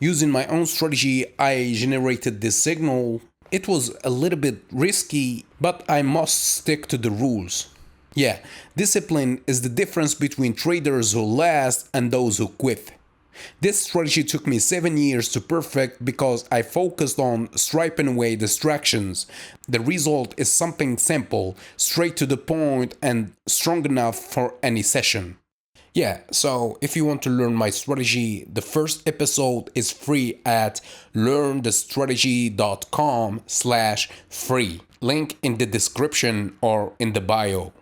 Using my own strategy, I generated this signal. It was a little bit risky, but I must stick to the rules. Yeah, discipline is the difference between traders who last and those who quit. This strategy took me 7 years to perfect because I focused on striping away distractions. The result is something simple, straight to the point, and strong enough for any session. Yeah, so if you want to learn my strategy, the first episode is free at learnthestrategy.com/free. Link in the description or in the bio.